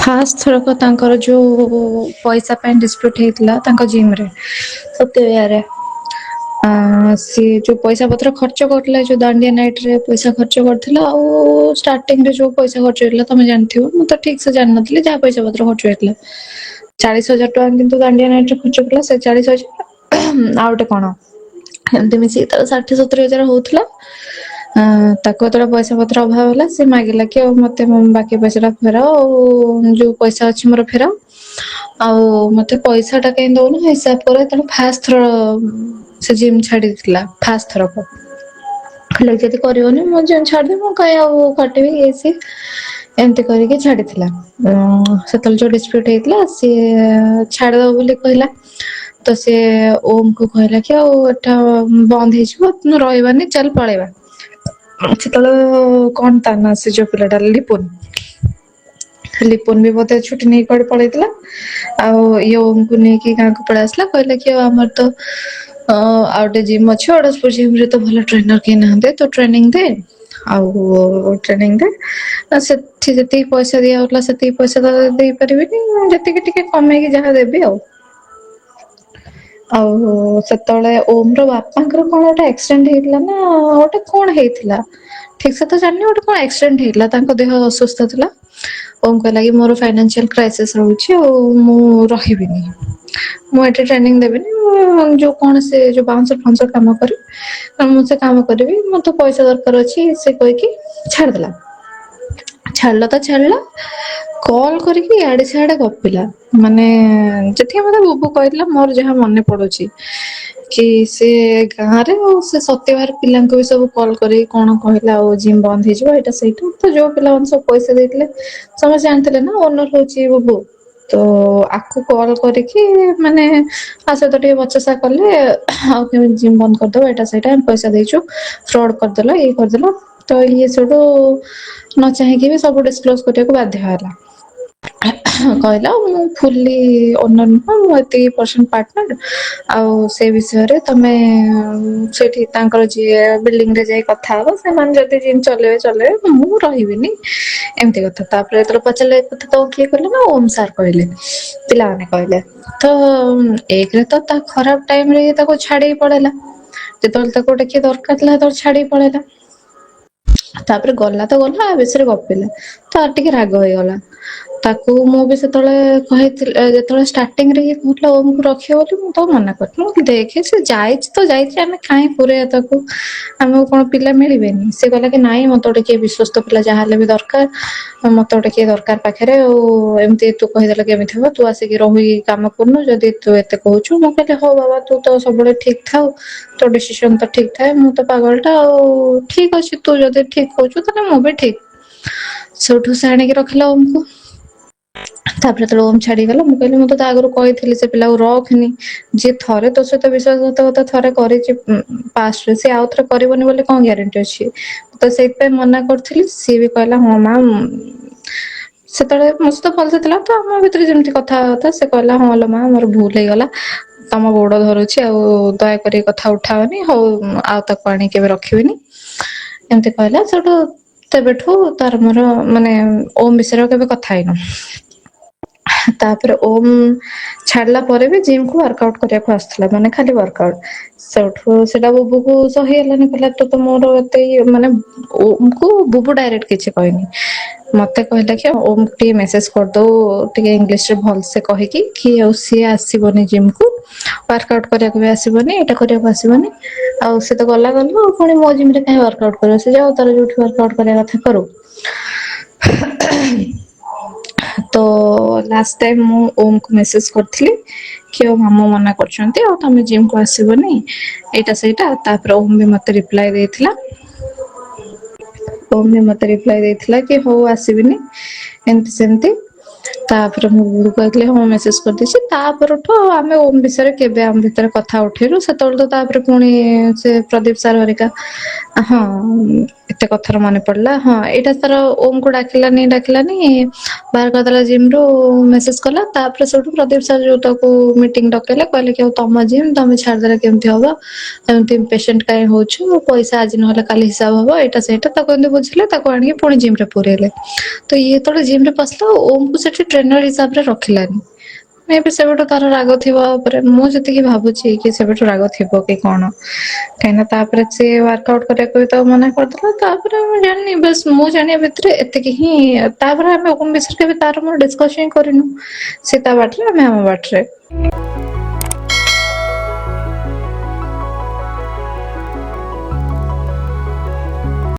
First ଥରକ ତାଙ୍କର ଯୋଉ ପଇସା ପାଇଁ ଡିସ୍ପ୍ୟୁଟ ହେଇଥିଲା ତାଙ୍କ ଜିମ୍ ରେ ସତ୍ୟବିହାରେ ସିଏ ଯୋଉ ପଇସା ପତ୍ର ଖର୍ଚ୍ଚ କରୁଥିଲା ଯୋଉ ଦାଣ୍ଡିଆ ନାଇଟ ରେ ପଇସା ଖର୍ଚ୍ଚ କରିଥିଲା ଆଉ ଷ୍ଟାର୍ଟିଂ ରେ ଯୋଉ ପଇସା ଖର୍ଚ୍ଚ ହେଇଥିଲା ତମେ ଜାଣିଥିବ ମୁଁ ତ ଠିକ ସେ ଜାଣିନଥିଲି ଯାହା ପଇସା ପତ୍ର ଖର୍ଚ୍ଚ ହେଇଥିଲା 40,000 ଟଙ୍କା କିନ୍ତୁ ଦାଣ୍ଡିଆ ନାଇଟ ରେ ଖର୍ଚ୍ଚ କଲା ସେ 40,000 ଆଉ ଗୋଟେ କଣ ଏମିତି ମିଶିକି ତାର 60-70 ହଜାର ହଉଥିଲା। ତାକୁ ଯେତେବେଳେ ପଇସା ପତ୍ର ଅଭାବ ହେଲା ସେ ମାଗିଲା କି ଆଉ ମତେ ବାକି ପଇସା ଟା ଫେରାଅ ଆଉ ଯୋଉ ପଇସା ଅଛି ମୋର ଫେରାଅ ଆଉ ମତେ ପଇସା ଟା କାଇଁ ଦଉନ ହିସାବ କର ତେଣୁ ଫାଷ୍ଟ ଥର ସେ ଜିମ୍ ଛାଡିଥିଲା ଫାଷ୍ଟ ଥରକ କହିଲା ଯଦି କରିବନି ମୁଁ ଜିମ୍ ଛାଡିଦେବି ମୁଁ କାଇଁ ଆଉ କାଟିବି ଇଏ ସିଏ ଏମିତି କରିକି ଛାଡିଥିଲା ସେତେବେଳେ ଯୋଉ ଡିସ୍ପ୍ୟୁଟ ହେଇଥିଲା ସିଏ ଛାଡିଦବ ବୋଲି କହିଲା ତ ସିଏ ଓମ କୁ କହିଲା କି ଆଉ ଏଟା ବନ୍ଦ ହେଇଯିବ ରହିବାନି ଚାଲ ପଳେଇବା ସେତେବେଳେ କଣ ତା ନା ସେ ଯୋଉ ପିଲାଟା ଲିପୁନ ବି ବୋଧେ ଛୁଟି ନେଇ କୁଆଡେ ପଳେଇଥିଲା ଆଉ ଇଏ ଓମ କୁ ନେଇକି ଗାଁକୁ ପଳେଇ ଆସିଲା କହିଲା କି ଆଉ ଆମର ତ ଆଉ ଗୋଟେ ଜିମ୍ ଅଛି ଅଡ଼ଶପୁର ଜିମ୍ ରେ ତ ଭଲ ଟ୍ରେନର କେହି ନାହାନ୍ତି ତୁ ଟ୍ରେନିଂ ଦେ ଆଉ ଟ୍ରେନିଂ ଦେ ସେଠି ଯେତିକି ପଇସା ଦିଆ ହଉଥିଲା ସେତିକି ପଇସା ତ ଦେଇପାରିବିନି ଯେତିକି ଟିକେ କମେଇକି ଯାହା ଦେବି ଆଉ ସେତେବେଳେ ଓମ ର ବାପାଙ୍କର କଣ ଗୋଟେ ଆକ୍ସିଡେଣ୍ଟ ହେଇଥିଲା ନା ଗୋଟେ କଣ ହେଇଥିଲା ଠିକ ସେ ତ ଜାଣିନି ଗୋଟେ କଣ ଆକ୍ସିଡେଣ୍ଟ ହେଇଥିଲା ତାଙ୍କ ଦେହ ଅସୁସ୍ଥ ଥିଲା ଓମ କହିଲା କି ମୋର ଫାଇନାନ୍ସିଆଲ କ୍ରାଇସିସ୍ ରହୁଛି ଆଉ ମୁଁ ରହିବିନି ମୁଁ ଏଠି ଟ୍ରେନିଂ ଦେବିନି ଯୋଉ କଣ ସେ ଯୋଉ ବାଉଁଶର ଫାଉଁଶର କାମ କରେ ମୁଁ ସେ କାମ କରିବି ମତେ ପଇସା ଦରକାର ଅଛି ସେ କହିକି ଛାଡିଦେଲା ତ ଛାଡିଲା କଲ କରିକି ଇଆଡେ ସିଆଡେ ଗପିଲା ମାନେ ଯେତିକି ମତେ ବୁବୁ କହିଥିଲା ମୋର ଯାହା ମନେ ପଡୁଛି କି ସେ ଗାଁରେ ଆଉ ସେ ସତ୍ୟଭାର ପିଲାଙ୍କୁ ବି ସବୁ କଲ୍ କରିକି କଣ କହିଲା ଆଉ ଜିମ୍ ବନ୍ଦ ହେଇଯିବ ଏଇଟା ସେଇଟା ତ ଯୋଉ ପିଲାମାନେ ସବୁ ପଇସା ଦେଇଥିଲେ ସମସ୍ତେ ଜାଣିଥିଲେ ନା ଓନର ହଉଛି ବୁବୁ ତ ଆକୁ କଲ କରିକି ମାନେ ଆ ସହିତ ଟିକେ ବଚସା କଲେ ଆଉ କେମିତି ଜିମ୍ ବନ୍ଦ କରିଦବ ଏଇଟା ସେଇଟା ପଇସା ଦେଇଛୁ ଫ୍ରଡ କରିଦେଲ ଇଏ କରିଦେଲ ତ ଇଏ ସେଠୁ ନ ଚାହିଁକି ବି ସବୁ ଡିସକ୍ଲୋଜ କରିବାକୁ ବାଧ୍ୟ ହେଲା କହିଲା ମୁଁ ଫୁଲି ଓନର ନୁହଁ ମୁଁ ଏତିକି ପାର୍ଟନର ଆଉ ସେ ବିଷୟରେ ତମେ ସେଠି ତାଙ୍କର ଯିଏ ବିଲ୍ଡିଂ ରେ ଯାଇ କଥା ହବ ସେମାନେ ଯଦି ଜିମ୍ ଚଲେଇବେ ମୁଁ ରହିବିନି ଏମିତି କଥା ତାପରେ ଯେତେବେଳେ ପଚାରିଲେ ଏ କଥା ତ କିଏ କହିଲେ ନା ଓମ ସାର୍ କହିଲେ ପିଲାମାନେ କହିଲେ ତ ଏକରେ ତ ତା ଖରାପ ଟାଇମ ରେ ତାକୁ ଛାଡିକି ପଳେଇଲା ଯେତେବେଳେ ତାକୁ ଗୋଟେ କିଏ ଦରକାର ଥିଲା ସେତେବେଳେ ଛାଡିକି ପଳେଇଲା ତାପରେ ଗଲା ତ ଗଲା ଆ ବିଷୟରେ ଗପିଲା ତାର ଟିକେ ରାଗ ହେଇଗଲା ତାକୁ ମୁଁ ବି ସେତେବେଳେ କହିଥିଲି ଯେତେବେଳେ ଷ୍ଟାର୍ଟିଂ ରେ ଇଏ କହୁଥିଲା ଓମକୁ ରଖିବ ବୋଲି ମୁଁ ତାକୁ ମନା କରିଥିଲି ମୁଁ ଦେଖେ ସେ ଯାଇଛି ତ ଯାଇଛି ଆମେ କାହିଁ ପୁରେଇବା ତାକୁ ଆମକୁ କଣ ପିଲା ମିଳିବେନି ସେ କହିଲା କି ନାଇଁ ମତେ ଗୋଟେ କିଏ ବିଶ୍ୱସ୍ତ ପିଲା ଯାହାହେଲେ ବି ଦରକାର ମତେ ଗୋଟେ କିଏ ଦରକାର ପାଖରେ ଆଉ ଏମିତି ତୁ କହିଦେଲେ କେମିତି ହବ ତୁ ଆସିକି ରହିକି କାମ କରୁନୁ ଯଦି ତୁ ଏତେ କହୁଛୁ ମୁଁ କହିଲି ହଉ ବାବା ତୁ ତ ସବୁବେଳେ ଠିକ ଥାଉ ତୋ ଡିସିସନ ତ ଠିକ ଥାଏ ମୁଁ ତ ପାଗଳଟା ଆଉ ଠିକ ଅଛି ତୁ ଯଦି ଠିକ କହୁଛୁ ତାହେଲେ ମୁଁ ବି ଠିକ ସେଉଠୁ ସେ ଆଣିକି ରଖିଲା ଓମକୁ ତାପରେ ଯେତେବେଳେ ଓମ ଛାଡିଗଲା ମୁଁ କହିଲି ମୁଁ ତ ତା ଆଗରୁ କହିଥିଲି ସେ ପିଲାକୁ ରଖନି ଯିଏ ଥରେ ତୋ ସହିତ ବିଶ୍ୱାସଘାତକତା ଥରେ କରିଛି ପାଷ୍ଟରେ ସିଏ ଆଉ ଥରେ କରିବନି ବୋଲି କଣ ଗ୍ୟାରେଣ୍ଟି ଅଛି ତ ସେଇଥିପାଇଁ ମନା କରୁଥିଲି ସିଏ ବି କହିଲା ହଁ ମା ସେତେବେଳେ ମୋ ସହିତ ଭଲସେ ଥିଲା ତ ଆମ ଭିତରେ ଯେମିତି କଥା ସେ କହିଲା ହଁ ଲୋ ମା ମୋର ଭୁଲ ହେଇଗଲା ତମ ଗୋଡ ଧରୁଛି ଆଉ ଦୟାକରି କଥା ଉଠାଅନି ହଉ ଆଉ ତାକୁ ଆଣି କେବେ ରଖିବିନି ଏମିତି କହିଲା ସେଠୁ ତେବେଠୁ ତାର ମୋର ମାନେ ଓମ ବିଷୟରେ କେବେ କଥା ହେଇନୁ ତାପରେ ଓମ ଛାଡିଲା ପରେ ବି ଜିମ୍ କୁ ୱାର୍କ ଆଉଟ କରିବାକୁ ଆସୁଥିଲା ମାନେ ଖାଲି ୱାର୍କ ଆଉଟ ସେଠୁ ସେଟା ବୁବୁକୁ ସହି ହେଲାନି କହିଲା ତୁ ତ ମୋର ଏତେ ମାନେ ଓମ କୁ ବୁବୁ ଡାଇରେକ୍ଟ କିଛି କହିନି ମତେ କହିଲା କି ଓମ ଟିକେ ମେସେଜ କରିଦଉ ଟିକେ ଇଂଲିଶରେ ଭଲସେ କହିକି କି ଆଉ ସିଏ ଆସିବନି ଜିମ୍ କୁ ୱାର୍କ ଆଉଟ କରିବାକୁ ବି ଆସିବନି ଏଇଟା କରିବାକୁ ଆସିବନି ଆଉ ସେ ତ ଗଲା ଆଉ ପୁଣି ମୋ ଜିମ୍ ରେ କାହିଁ ୱାର୍କ ଆଉଟ କରିବ ସେ ଯାଉ ତାର ଯୋଉଠି ୱାର୍କ ଆଉଟ କରିବା କଥା କରୁ ତ ଲାଷ୍ଟ ଟାଇମ ମୁଁ ଓମ କୁ ମେସେଜ କରିଥିଲି କି ଆଉ ମାମୁଁ ମନା କରୁଛନ୍ତି ଆଉ ତମେ ଜିମ୍ କୁ ଆସିବନି ଏଇଟା ସେଇଟା ତାପରେ ଓମ ବି ମତେ ରିପ୍ଲାଏ ଦେଇଥିଲା ଓମ ବି ମତେ ରିପ୍ଲାଏ ଦେଇଥିଲା କି ହଉ ଆସିବିନି ଏମତି ସେମତି ତାପରେ ମୁଁ ବୁଢୀ କହିଥିଲି ହଁ ମେସେଜ କରିଦେଇଛି। ତାପରଠୁ ଆମେ ଓମ୍ ବିଷୟରେ କେବେ ଆମ ଭିତରେ କଥା ଉଠେଇଲୁ। ସେତେବେଳେ ତ ତାପରେ ପୁଣି ସେ ପ୍ରଦୀପ ସାର୍ ହରିକା ହଁ ଏତେ କଥାର ମନେ ପଡିଲା। ହଁ ଏଇଟା ତାର ଓମ୍ କୁ ଡାକିଲାନି ବାହାର କରିଦେଲା ଜିମ୍ ରୁ ମେସେଜ କଲା। ତାପରେ ସେଠୁ ପ୍ରଦୀପ ସାର୍ ଯୋଉ ତାକୁ ମିଟିଂ ଡକେଇଲେ, କହିଲେ କି ଆଉ ତମ ଜିମ୍ ତମେ ଛାଡିଦେଲେ କେମିତି ହବ, ଏମିତି ପେସେଣ୍ଟ କାଇଁ ହଉଛୁ, ପଇସା ଆଜି ନହେଲେ କାଲି ହିସାବ ହବ, ଏଇଟା ସେଇଟା ତାକୁ ଏମିତି ବୁଝିଲେ। ତାକୁ ଆଣିକି ପୁଣି ଜିମ୍ ରେ ପୁରେଇଲେ। ତ ଇଏ ଯେତେବେଳେ ଜିମ୍ ରେ ପଶିଲା ଓମ୍ କୁ ସେଠି ଟ୍ରେନର ହିସାବରେ ରଖିଲାନି। ମେ ବି ସେବେଠୁ ତାର ରାଗ ଥିବ ଉପରେ, ମୁଁ ଯେତିକି ଭାବୁଛି କି ସେବେଠୁ ରାଗ ଥିବ କି କଣ। କାହିଁକିନା ତାପରେ ସେ ୱାର୍କ ଆଉଟ କରିବାକୁ ବି ତାକୁ ମନା କରିଦେଲା। ତାପରେ ମୁଁ ଜାଣିନି, ବାସ୍ ମୁଁ ଜାଣିବା ଭିତରେ ଏତିକି ହିଁ। ତାପରେ ଆମେ ଓମ୍ ବିଷୟରେ କେବେ ତାର ମୋର ଡିସ୍କସ ହିଁ କରିନୁ। ସେ ତା ବାଟରେ ଆମେ ଆମ ବାଟରେ।